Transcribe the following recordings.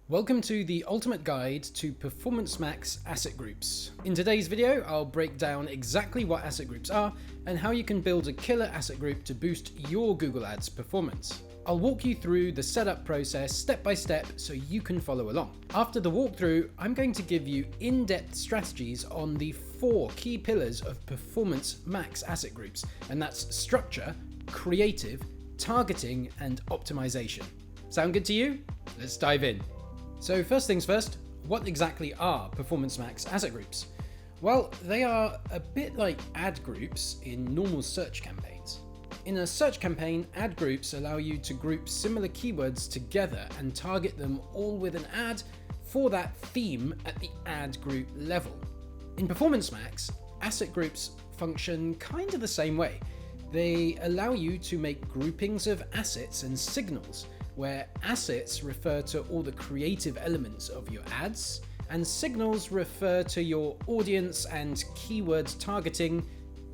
Welcome to the ultimate guide to Performance Max asset groups. In today's video, I'll break down exactly what asset groups are and how you can build a killer asset group to boost your Google Ads performance. I'll walk you through the setup process step by step so you can follow along. After the walkthrough, I'm going to give you in-depth strategies on the 4 key pillars of Performance Max asset groups, and that's structure, creative, targeting, and optimization. Sound good to you? Let's dive in. So first things first, what exactly are Performance Max asset groups? Well, they are a bit like ad groups in normal search campaigns. In a search campaign, ad groups allow you to group similar keywords together and target them all with an ad for that theme at the ad group level. In Performance Max, asset groups function kind of the same way. They allow you to make groupings of assets and signals, where assets refer to all the creative elements of your ads, and signals refer to your audience and keywords targeting,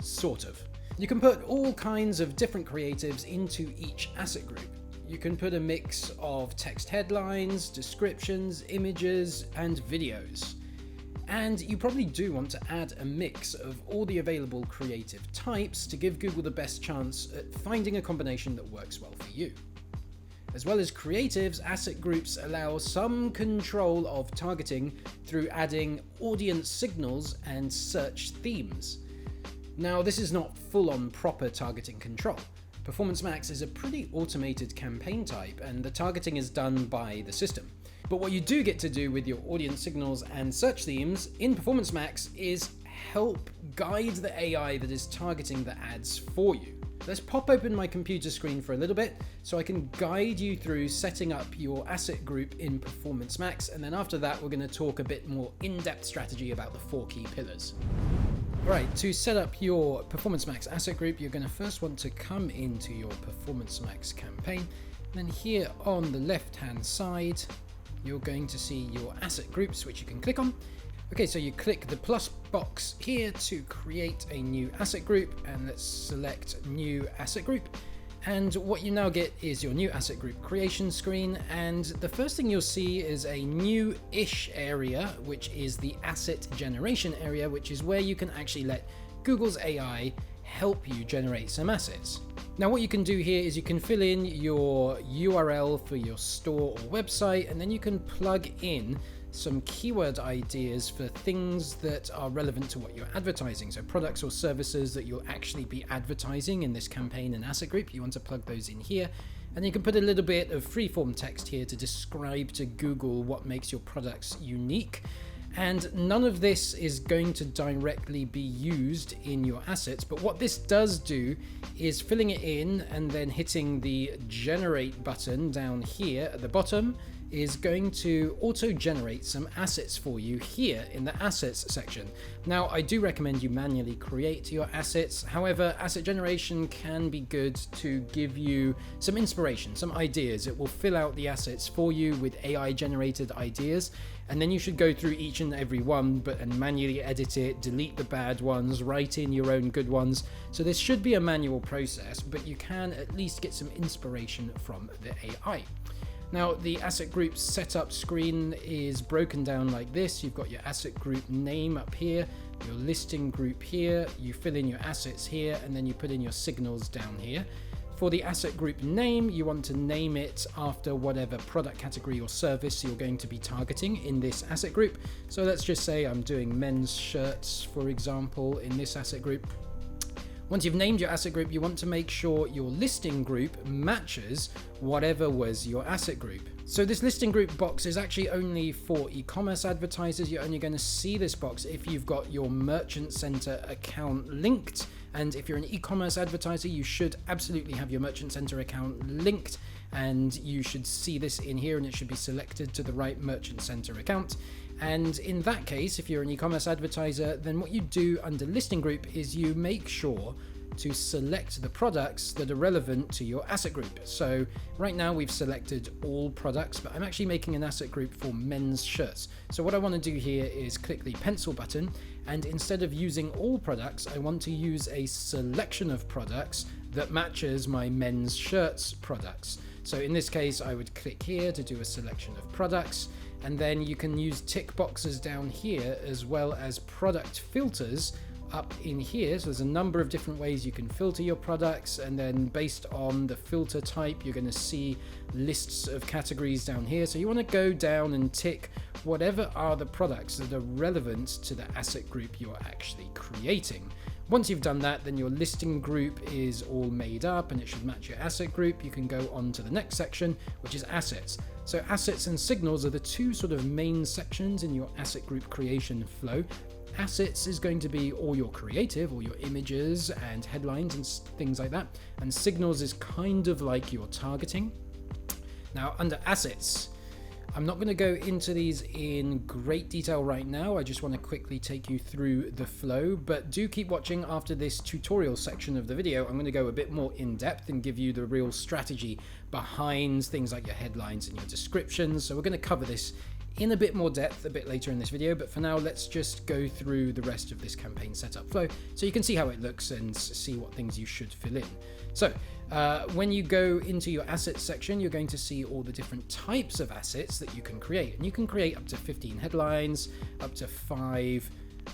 sort of. You can put all kinds of different creatives into each asset group. You can put a mix of text headlines, descriptions, images, and videos. And you probably do want to add a mix of all the available creative types to give Google the best chance at finding a combination that works well for you. As well as creatives, asset groups allow some control of targeting through adding audience signals and search themes. Now, this is not full-on proper targeting control. Performance Max is a pretty automated campaign type, and the targeting is done by the system. But what you do get to do with your audience signals and search themes in Performance Max is help guide the AI that is targeting the ads for you. Let's pop open my computer screen for a little bit so I can guide you through setting up your asset group in Performance Max, and then after that we're going to talk a bit more in-depth strategy about the 4 key pillars. Alright, to set up your Performance Max asset group, you're going to first want to come into your Performance Max campaign. Then here on the left hand side you're going to see your asset groups, which you can click on. Okay, so you click the plus box here to create a new asset group, and let's select new asset group. And what you now get is your new asset group creation screen, and the first thing you'll see is a new-ish area, which is the asset generation area, which is where you can actually let Google's AI help you generate some assets. Now what you can do here is you can fill in your URL for your store or website, and then you can plug in some keyword ideas for things that are relevant to what you're advertising. So products or services that you'll actually be advertising in this campaign and asset group, you want to plug those in here. And you can put a little bit of freeform text here to describe to Google what makes your products unique. And none of this is going to directly be used in your assets, but what this does do is filling it in and then hitting the generate button down here at the bottom is going to auto-generate some assets for you here in the assets section. Now, I do recommend you manually create your assets. However, asset generation can be good to give you some inspiration, some ideas. It will fill out the assets for you with AI-generated ideas, and then you should go through each and every one and manually edit it, delete the bad ones, write in your own good ones. So this should be a manual process, but you can at least get some inspiration from the AI. Now, the asset group setup screen is broken down like this. You've got your asset group name up here, your listing group here, you fill in your assets here, and then you put in your signals down here. For the asset group name, you want to name it after whatever product category or service you're going to be targeting in this asset group. So let's just say I'm doing men's shirts, for example, in this asset group. Once you've named your asset group, you want to make sure your listing group matches whatever was your asset group. So this listing group box is actually only for e-commerce advertisers. You're only going to see this box if you've got your Merchant Center account linked. And if you're an e-commerce advertiser, you should absolutely have your Merchant Center account linked, and you should see this in here and it should be selected to the right Merchant Center account. And in that case, if you're an e-commerce advertiser, then what you do under listing group is you make sure to select the products that are relevant to your asset group. So right now we've selected all products, but I'm actually making an asset group for men's shirts. So what I want to do here is click the pencil button, and instead of using all products, I want to use a selection of products that matches my men's shirts products. So in this case, I would click here to do a selection of products, And then you can use tick boxes down here as well as product filters up in here. So there's a number of different ways you can filter your products, and then based on the filter type you're going to see lists of categories down here. So you want to go down and tick whatever are the products that are relevant to the asset group you're actually creating. Once you've done that, then your listing group is all made up and it should match your asset group. You can go on to the next section, which is assets. So assets and signals are the two sort of main sections in your asset group creation flow. Assets is going to be all your creative, all your images and headlines and things like that. And signals is kind of like your targeting. Now, under assets, I'm not going to go into these in great detail right now. I just want to quickly take you through the flow, but do keep watching. After this tutorial section of the video, I'm going to go a bit more in depth and give you the real strategy behind things like your headlines and your descriptions. So we're going to cover this in a bit more depth a bit later in this video, but for now let's just go through the rest of this campaign setup flow so you can see how it looks and see what things you should fill in. So when you go into your assets section, you're going to see all the different types of assets that you can create, and you can create up to 15 headlines, up to 5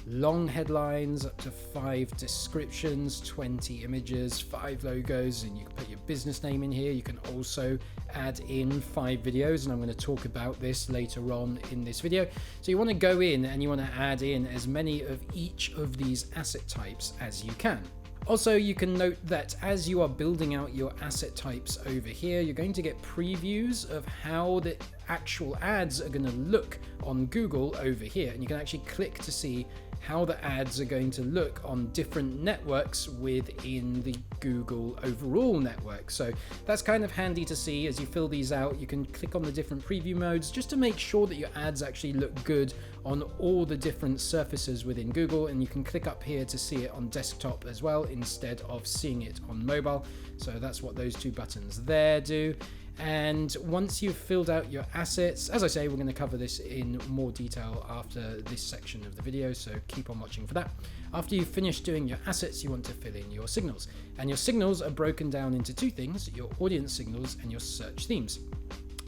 long headlines, up to 5 descriptions, 20 images, 5 logos, and you can put your business name in here. You can also add in 5 videos, and I'm going to talk about this later on in this video. So you want to go in and you want to add in as many of each of these asset types as you can. Also, you can note that as you are building out your asset types over here, you're going to get previews of how the actual ads are going to look on Google over here, and you can actually click to see how the ads are going to look on different networks within the Google overall network. So that's kind of handy to see. As you fill these out, you can click on the different preview modes just to make sure that your ads actually look good on all the different surfaces within Google, and you can click up here to see it on desktop as well instead of seeing it on mobile. So that's what those 2 buttons there do. And once you've filled out your assets, as I say, we're going to cover this in more detail after this section of the video, so keep on watching for that. After you've finished doing your assets, you want to fill in your signals. And your signals are broken down into 2 things, your audience signals and your search themes.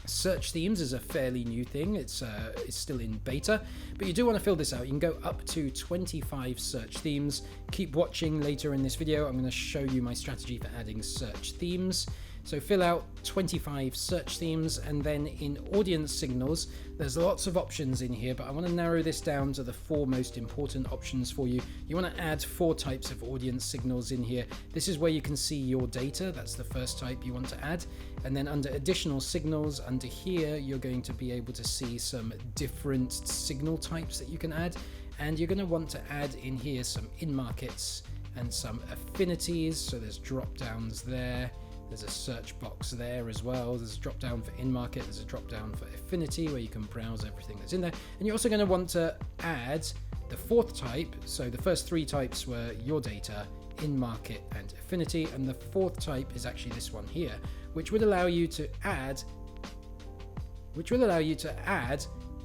Search themes is a fairly new thing. It's still in beta, but you do want to fill this out. You can go up to 25 search themes. Keep watching later in this video. I'm going to show you my strategy for adding search themes. So fill out 25 search themes, and then in audience signals, there's lots of options in here, but I want to narrow this down to the 4 most important options for you. You want to add 4 types of audience signals in here. This is where you can see your data. That's the first type you want to add. And then under additional signals, under here, you're going to be able to see some different signal types that you can add. And you're going to want to add in here some in-markets and some affinities. So there's drop downs there. There's a search box there as well. There's a drop down for in-market. There's a drop down for affinity where you can browse everything that's in there. And you're also going to want to add the 4th type. So the first 3 types were your data, in-market and affinity. And the 4th type is actually this one here, which would allow you to add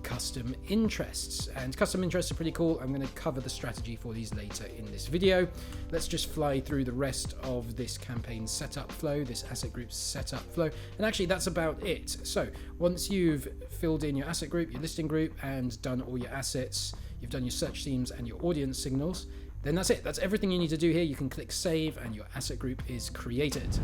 custom interests. And custom interests are pretty cool. I'm going to cover the strategy for these later in this video. Let's just fly through the rest of this campaign setup flow, this asset group setup flow. And actually that's about it. So once you've filled in your asset group, your listing group, and done all your assets, you've done your search themes and your audience signals, then that's it. That's everything you need to do here. You can click save and your asset group is created.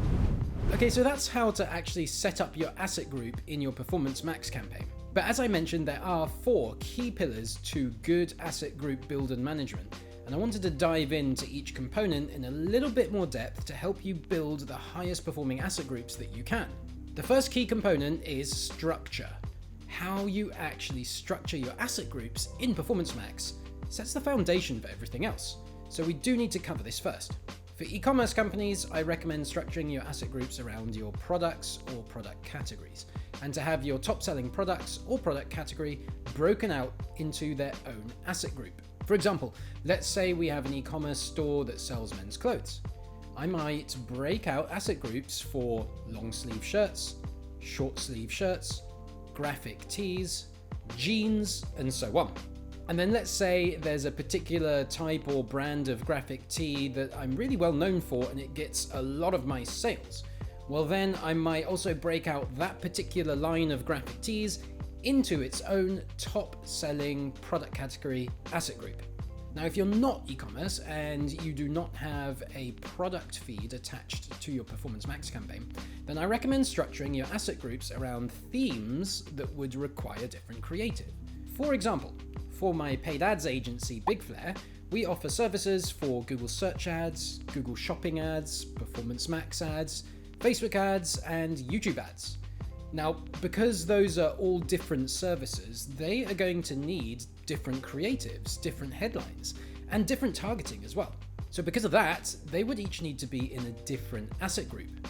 Okay, so that's how to actually set up your asset group in your Performance Max campaign. But as I mentioned, there are 4 key pillars to good asset group build and management, and I wanted to dive into each component in a little bit more depth to help you build the highest performing asset groups that you can. The first key component is structure. How you actually structure your asset groups in Performance Max sets the foundation for everything else. So we do need to cover this first. For e-commerce companies, I recommend structuring your asset groups around your products or product categories, and to have your top selling products or product category broken out into their own asset group. For example, let's say we have an e-commerce store that sells men's clothes. I might break out asset groups for long sleeve shirts, short sleeve shirts, graphic tees, jeans, and so on. And then let's say there's a particular type or brand of graphic tee that I'm really well known for and it gets a lot of my sales. Well, then I might also break out that particular line of graphic tees into its own top-selling product category asset group. Now, if you're not e-commerce and you do not have a product feed attached to your Performance Max campaign, then I recommend structuring your asset groups around themes that would require different creative. For example, for my paid ads agency, Big Flare, we offer services for Google Search Ads, Google Shopping Ads, Performance Max ads, Facebook ads, and YouTube ads. Now, because those are all different services, they are going to need different creatives, different headlines, and different targeting as well. So because of that, they would each need to be in a different asset group.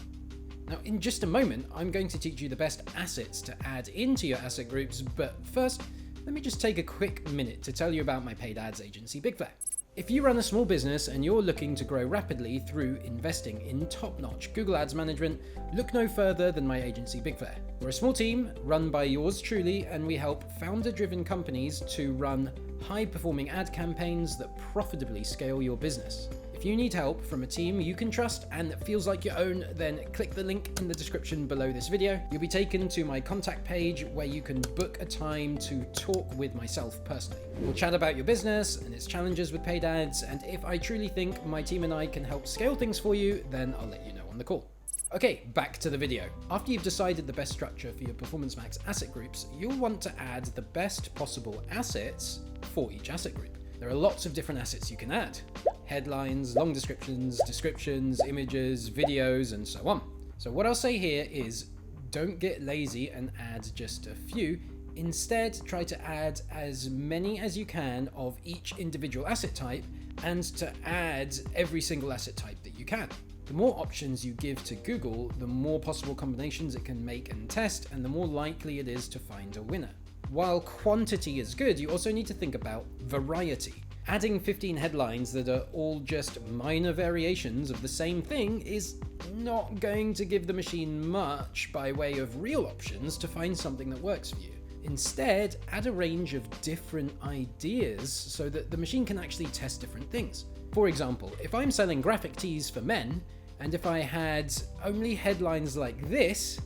Now, in just a moment, I'm going to teach you the best assets to add into your asset groups, but first, let me just take a quick minute to tell you about my paid ads agency, Big Flare. If you run a small business and you're looking to grow rapidly through investing in top-notch Google Ads management, look no further than my agency, Big Flare. We're a small team run by yours truly, and we help founder-driven companies to run high-performing ad campaigns that profitably scale your business. If you need help from a team you can trust and that feels like your own, then click the link in the description below this video. You'll be taken to my contact page where you can book a time to talk with myself personally. We'll chat about your business and its challenges with paid ads, and if I truly think my team and I can help scale things for you, then I'll let you know on the call. Okay, back to the video. After you've decided the best structure for your Performance Max asset groups, you'll want to add the best possible assets for each asset group. There are lots of different assets you can add. Headlines, long descriptions, images, videos, and so on. So what I'll say here is don't get lazy and add just a few. Instead, try to add as many as you can of each individual asset type and to add every single asset type that you can. The more options you give to Google, the more possible combinations it can make and test, and the more likely it is to find a winner. While quantity is good, you also need to think about variety. Adding 15 headlines that are all just minor variations of the same thing is not going to give the machine much by way of real options to find something that works for you. Instead, add a range of different ideas so that the machine can actually test different things. For example, if I'm selling graphic tees for men, and if I had only headlines like this,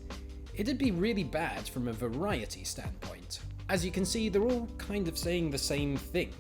it'd be really bad from a variety standpoint. As you can see, they're all kind of saying the same thing.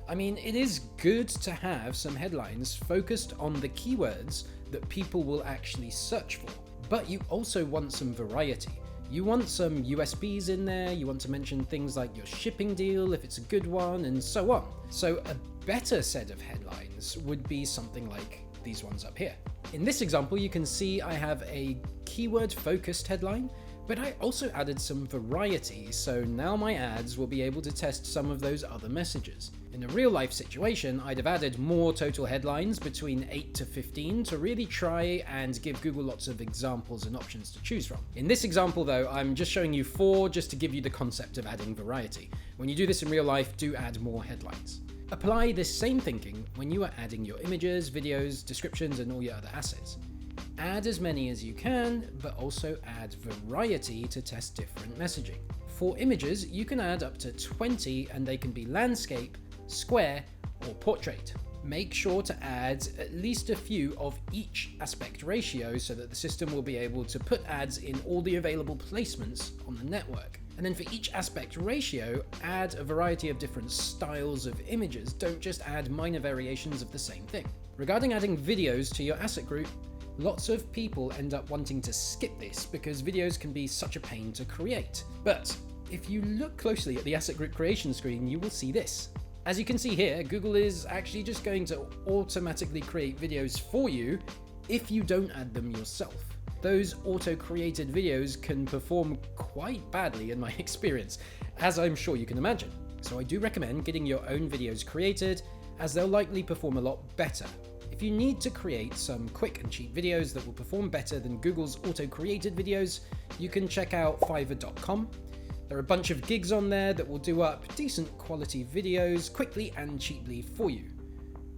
I mean, it is good to have some headlines focused on the keywords that people will actually search for, but you also want some variety. You want some USPs in there, you want to mention things like your shipping deal if it's a good one, and so on. So a better set of headlines would be something like these ones up here. In this example, you can see I have a keyword-focused headline, but I also added some variety, so now my ads will be able to test some of those other messages. In a real-life situation, I'd have added more total headlines, between 8 to 15, to really try and give Google lots of examples and options to choose from. In this example though, I'm just showing you 4 just to give you the concept of adding variety. When you do this in real life, do add more headlines. Apply this same thinking when you are adding your images, videos, descriptions, and all your other assets. Add as many as you can, but also add variety to test different messaging. For images, you can add up to 20 and they can be landscape, square, or portrait. Make sure to add at least a few of each aspect ratio so that the system will be able to put ads in all the available placements on the network. And then for each aspect ratio, add a variety of different styles of images. Don't just add minor variations of the same thing. Regarding adding videos to your asset group, lots of people end up wanting to skip this because videos can be such a pain to create. But if you look closely at the asset group creation screen, you will see this. As you can see here, Google is actually just going to automatically create videos for you if you don't add them yourself. Those auto-created videos can perform quite badly in my experience, as I'm sure you can imagine. So I do recommend getting your own videos created, as they'll likely perform a lot better. If you need to create some quick and cheap videos that will perform better than Google's auto-created videos, you can check out Fiverr.com. There are a bunch of gigs on there that will do up decent quality videos quickly and cheaply for you.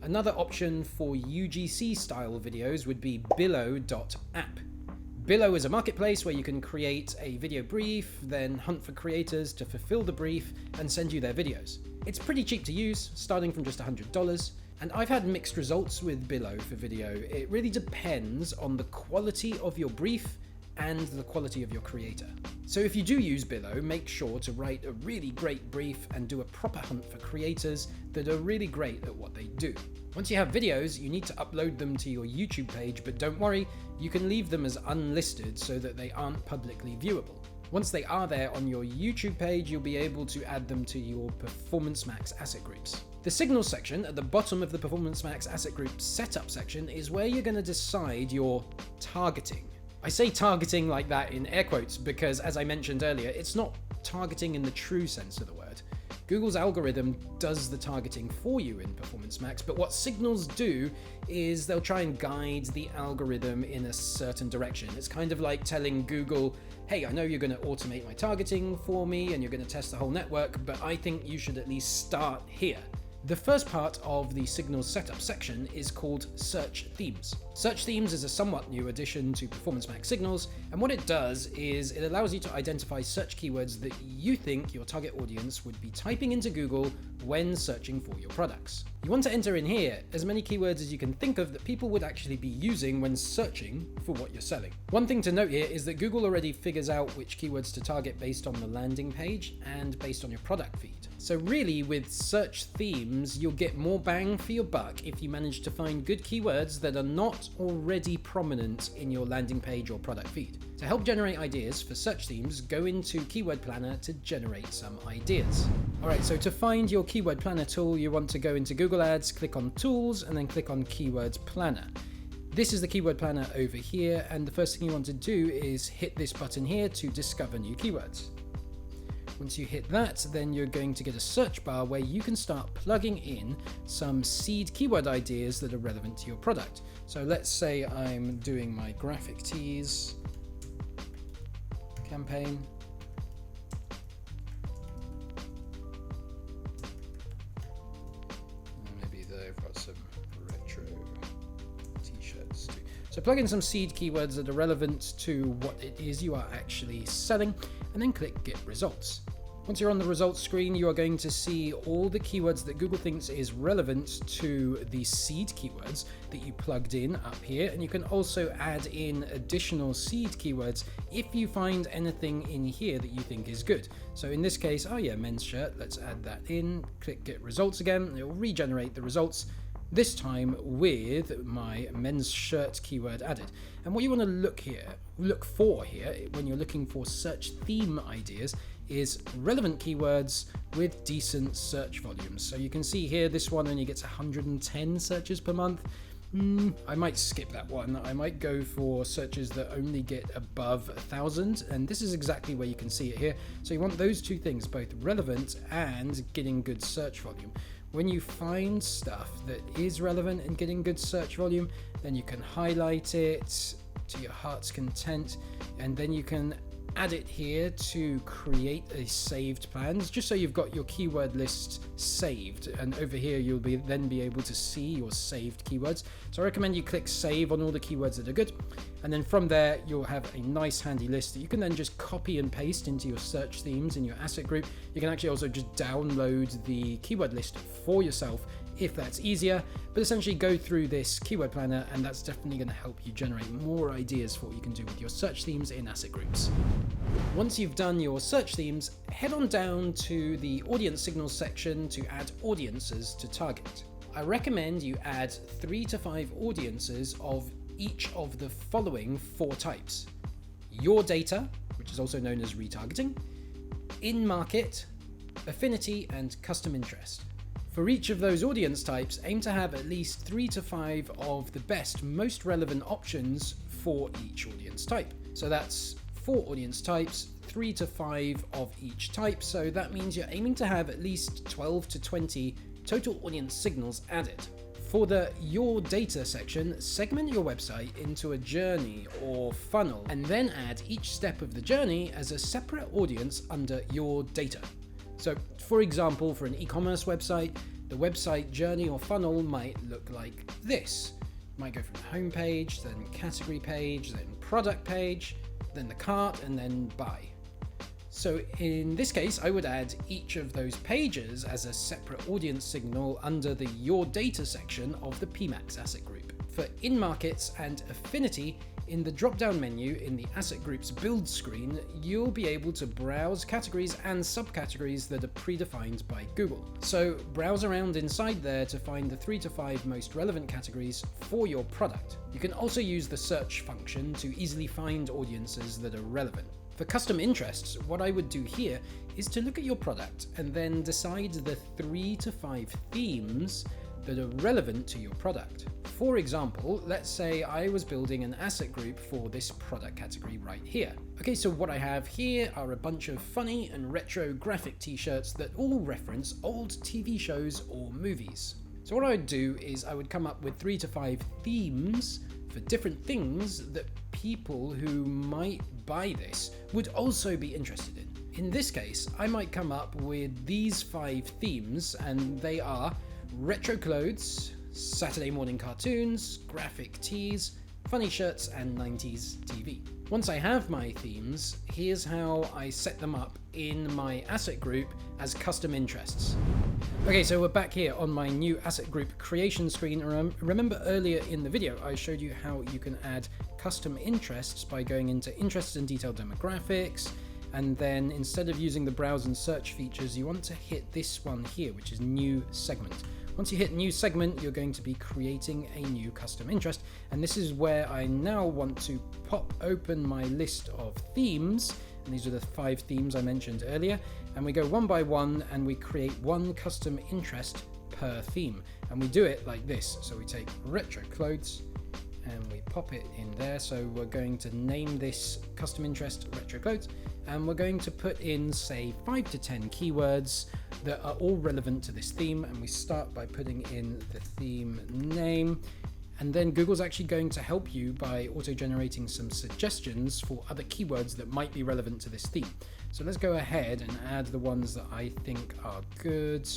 Another option for UGC style videos would be Billo.app. Billo is a marketplace where you can create a video brief, then hunt for creators to fulfill the brief and send you their videos. It's pretty cheap to use, starting from just $100, and I've had mixed results with Billo for video. It really depends on the quality of your brief and the quality of your creator. So if you do use Billo, make sure to write a really great brief and do a proper hunt for creators that are really great at what they do. Once you have videos, you need to upload them to your YouTube page, but don't worry, you can leave them as unlisted so that they aren't publicly viewable. Once they are there on your YouTube page, you'll be able to add them to your Performance Max asset groups. The signals section at the bottom of the Performance Max asset group setup section is where you're going to decide your targeting. I say targeting like that in air quotes because, as I mentioned earlier, it's not targeting in the true sense of the word. Google's algorithm does the targeting for you in Performance Max, but what signals do is they'll try and guide the algorithm in a certain direction. It's kind of like telling Google, hey, I know you're going to automate my targeting for me and you're going to test the whole network, but I think you should at least start here. The first part of the signals setup section is called Search Themes. Search Themes is a somewhat new addition to Performance Max signals, and what it does is it allows you to identify search keywords that you think your target audience would be typing into Google when searching for your products. You want to enter in here as many keywords as you can think of that people would actually be using when searching for what you're selling. One thing to note here is that Google already figures out which keywords to target based on the landing page and based on your product feed. So really, with search themes, you'll get more bang for your buck if you manage to find good keywords that are not already prominent in your landing page or product feed. To help generate ideas for search themes, go into Keyword Planner to generate some ideas. Alright, so to find your Keyword Planner tool, you want to go into Google Ads, click on Tools, and then click on Keyword Planner. This is the Keyword Planner over here, and the first thing you want to do is hit this button here to discover new keywords. Once you hit that, then you're going to get a search bar where you can start plugging in some seed keyword ideas that are relevant to your product. So let's say I'm doing my graphic tees campaign. Maybe they've got some retro t-shirts too. So plug in some seed keywords that are relevant to what it is you are actually selling, and then click Get Results. Once you're on the results screen, you are going to see all the keywords that Google thinks is relevant to the seed keywords that you plugged in up here, and you can also add in additional seed keywords if you find anything in here that you think is good. So in this case, oh yeah, men's shirt, let's add that in, click Get Results again, it will regenerate the results, this time with my men's shirt keyword added. And what you want to look for here when you're looking for search theme ideas is relevant keywords with decent search volumes. So you can see here, this one only gets 110 searches per month. I might skip that one. I might go for searches that only get above 1,000, and this is exactly where you can see it here. So you want those two things, both relevant and getting good search volume. When you find stuff that is relevant and getting good search volume, then you can highlight it to your heart's content, and then you can add it here to create a saved plans, just so you've got your keyword list saved, and over here you'll then be able to see your saved keywords. So I recommend you click save on all the keywords that are good, and then from there you'll have a nice handy list that you can then just copy and paste into your search themes in your asset group. You can actually also just download the keyword list for yourself if that's easier, but essentially go through this keyword planner, and that's definitely going to help you generate more ideas for what you can do with your search themes in asset groups. Once you've done your search themes, head on down to the audience signals section to add audiences to target. I recommend you add 3 to 5 audiences of each of the following 4 types: your data, which is also known as retargeting, in-market, affinity, and custom interest. For each of those audience types, aim to have at least 3 to 5 of the best, most relevant options for each audience type. So that's 4 audience types, 3 to 5 of each type. So that means you're aiming to have at least 12 to 20 total audience signals added. For the Your Data section, segment your website into a journey or funnel, and then add each step of the journey as a separate audience under Your Data. So for example, for an e-commerce website, the website journey or funnel might look like this. It might go from homepage, then category page, then product page, then the cart, and then buy. So in this case, I would add each of those pages as a separate audience signal under the Your Data section of the PMax asset group. For in-markets and affinity, in the drop-down menu in the Asset Groups build screen, you'll be able to browse categories and subcategories that are predefined by Google. So browse around inside there to find the 3 to 5 most relevant categories for your product. You can also use the search function to easily find audiences that are relevant. For custom interests, what I would do here is to look at your product and then decide the 3 to 5 themes that are relevant to your product. For example, let's say I was building an asset group for this product category right here. Okay, so what I have here are a bunch of funny and retro graphic t-shirts that all reference old TV shows or movies. So what I would do is I would come up with 3 to 5 themes for different things that people who might buy this would also be interested in. In this case, I might come up with these 5 themes, and they are retro clothes, Saturday morning cartoons, graphic tees, funny shirts, and 90s TV. Once I have my themes, here's how I set them up in my asset group as custom interests. Okay, so we're back here on my new asset group creation screen. Remember earlier in the video, I showed you how you can add custom interests by going into interests and detailed demographics. And then instead of using the browse and search features, you want to hit this one here, which is new segment. Once you hit new segment, you're going to be creating a new custom interest. And this is where I now want to pop open my list of themes. And these are the 5 themes I mentioned earlier. And we go one by one and we create one custom interest per theme. And we do it like this. So we take retro clothes and we pop it in there. So we're going to name this custom interest retro clothes. And we're going to put in, say, 5 to 10 keywords that are all relevant to this theme. And we start by putting in the theme name. And then Google's actually going to help you by auto-generating some suggestions for other keywords that might be relevant to this theme. So let's go ahead and add the ones that I think are good.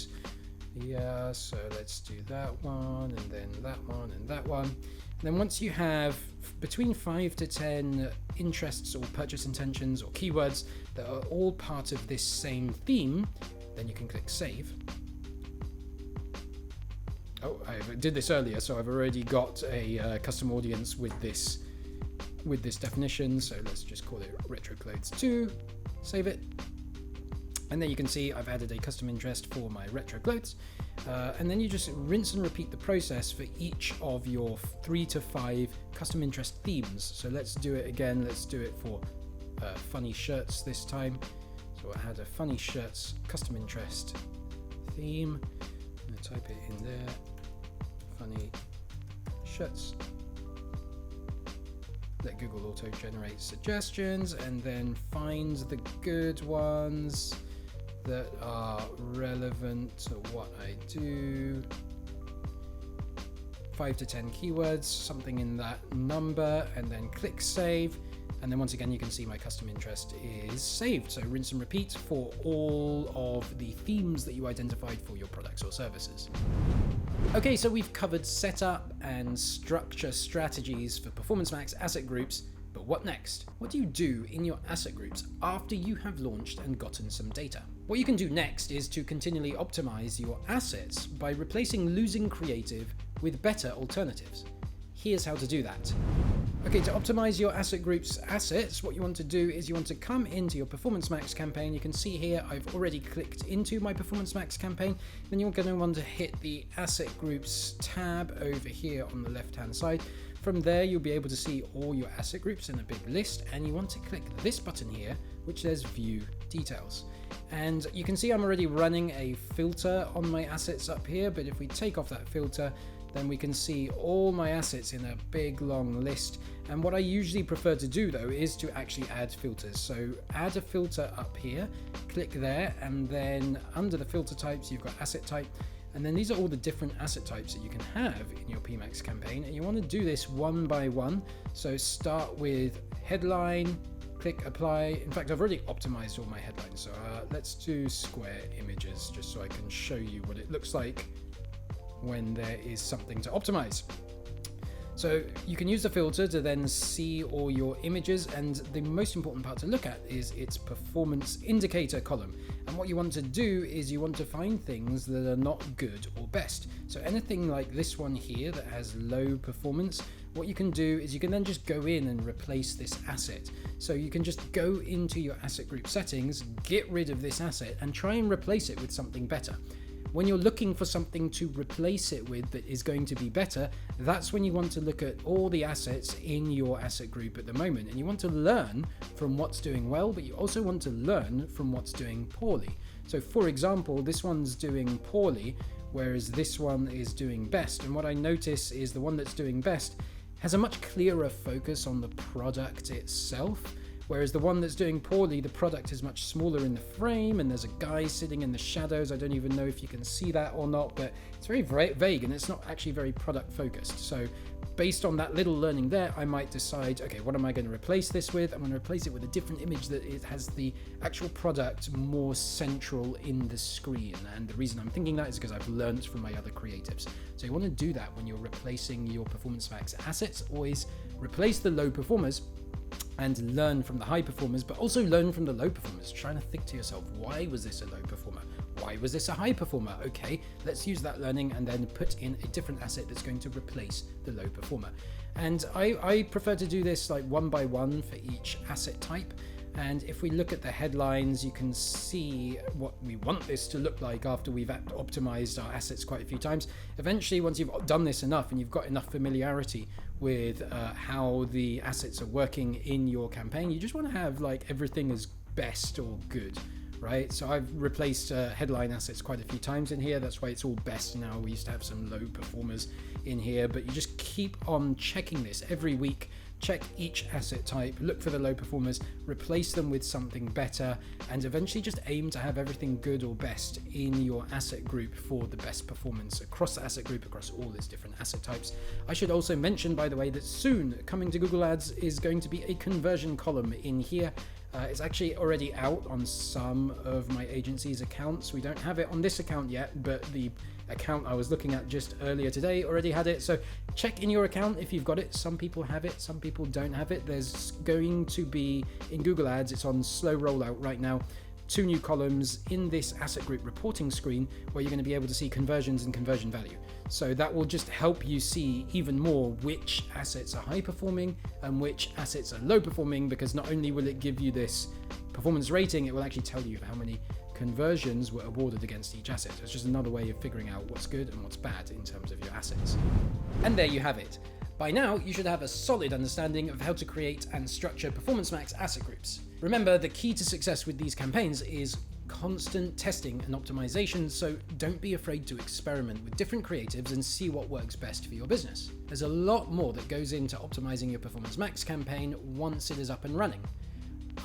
Yeah, so let's do that one, and then that one, and that one. And then once you have between 5 to 10 interests or purchase intentions or keywords that are all part of this same theme, then you can click save. Oh, I did this earlier, so I've already got a custom audience with this definition. So let's just call it retro clothes 2, save it. And then you can see I've added a custom interest for my retro clothes. And then you just rinse and repeat the process for each of your 3 to 5 custom interest themes. So let's do it again. Let's do it for funny shirts this time. So I had a funny shirts custom interest theme. I'm going to type it in there. Funny shirts. Let Google auto-generate suggestions and then find the good ones that are relevant to what I do. 5 to 10 keywords, something in that number, and then click save. And then once again, you can see my custom interest is saved. So rinse and repeat for all of the themes that you identified for your products or services. Okay, so we've covered setup and structure strategies for Performance Max asset groups, but what next? What do you do in your asset groups after you have launched and gotten some data? What you can do next is to continually optimize your assets by replacing losing creative with better alternatives. Here's how to do that. Okay, to optimize your asset group's assets, what you want to do is you want to come into your Performance Max campaign. You can see here I've already clicked into my Performance Max campaign. Then you're going to want to hit the asset groups tab over here on the left hand side. From there, you'll be able to see all your asset groups in a big list, and you want to click this button here, which says View Details. And you can see I'm already running a filter on my assets up here, but if we take off that filter, then we can see all my assets in a big long list. And what I usually prefer to do though is to actually add filters. So add a filter up here, click there, and then under the filter types, you've got asset type. And then these are all the different asset types that you can have in your PMax campaign. And you want to do this one by one. So start with headline, click apply. In fact, I've already optimized all my headlines. So let's do square images just so I can show you what it looks like when there is something to optimize. So you can use the filter to then see all your images, and the most important part to look at is its performance indicator column. And what you want to do is you want to find things that are not good or best. So anything like this one here that has low performance, what you can do is you can then just go in and replace this asset. So you can just go into your asset group settings, get rid of this asset, and try and replace it with something better. When you're looking for something to replace it with that is going to be better, that's when you want to look at all the assets in your asset group at the moment. And you want to learn from what's doing well, but you also want to learn from what's doing poorly. So for example, this one's doing poorly, whereas this one is doing best. And what I notice is the one that's doing best has a much clearer focus on the product itself. Whereas the one that's doing poorly, the product is much smaller in the frame and there's a guy sitting in the shadows. I don't even know if you can see that or not, but it's very vague and it's not actually very product focused. So based on that little learning there, I might decide, okay, what am I going to replace this with? I'm going to replace it with a different image that it has the actual product more central in the screen. And the reason I'm thinking that is because I've learned from my other creatives. So you want to do that when you're replacing your Performance Max assets. Always replace the low performers and learn from the high performers, but also learn from the low performers. Trying to think to yourself, why was this a low performer? Why was this a high performer? Okay, let's use that learning and then put in a different asset that's going to replace the low performer. And I prefer to do this like one by one for each asset type. And if we look at the headlines, you can see what we want this to look like after we've optimized our assets quite a few times. Eventually, once you've done this enough and you've got enough familiarity with how the assets are working in your campaign, you just want to have like everything as best or good, right? So I've replaced headline assets quite a few times in here. That's why it's all best now. We used to have some low performers in here, but you just keep on checking this every week. Check each asset type, look for the low performers, replace them with something better, and eventually just aim to have everything good or best in your asset group for the best performance across the asset group, across all its different asset types. I should also mention, by the way, that soon coming to Google Ads is going to be a conversion column in here. It's actually already out on some of my agency's accounts. We don't have it on this account yet, but the account I was looking at just earlier today already had it. So check in your account if you've got it. Some people have it, some people don't have it. There's going to be, in Google Ads, it's on slow rollout right now, 2 new columns in this asset group reporting screen where you're going to be able to see conversions and conversion value. So that will just help you see even more which assets are high performing and which assets are low performing, because not only will it give you this performance rating, it will actually tell you how many conversions were awarded against each asset. So it's just another way of figuring out what's good and what's bad in terms of your assets. And there you have it. By now, you should have a solid understanding of how to create and structure Performance Max asset groups. Remember, the key to success with these campaigns is constant testing and optimization, so don't be afraid to experiment with different creatives and see what works best for your business. There's a lot more that goes into optimizing your Performance Max campaign once it is up and running.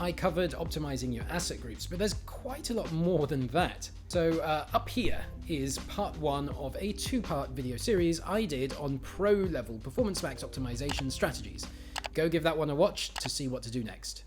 I covered optimizing your asset groups, but there's quite a lot more than that. So up here is part 1 of a 2-part video series I did on pro level Performance Max optimization strategies. Go give that one a watch to see what to do next.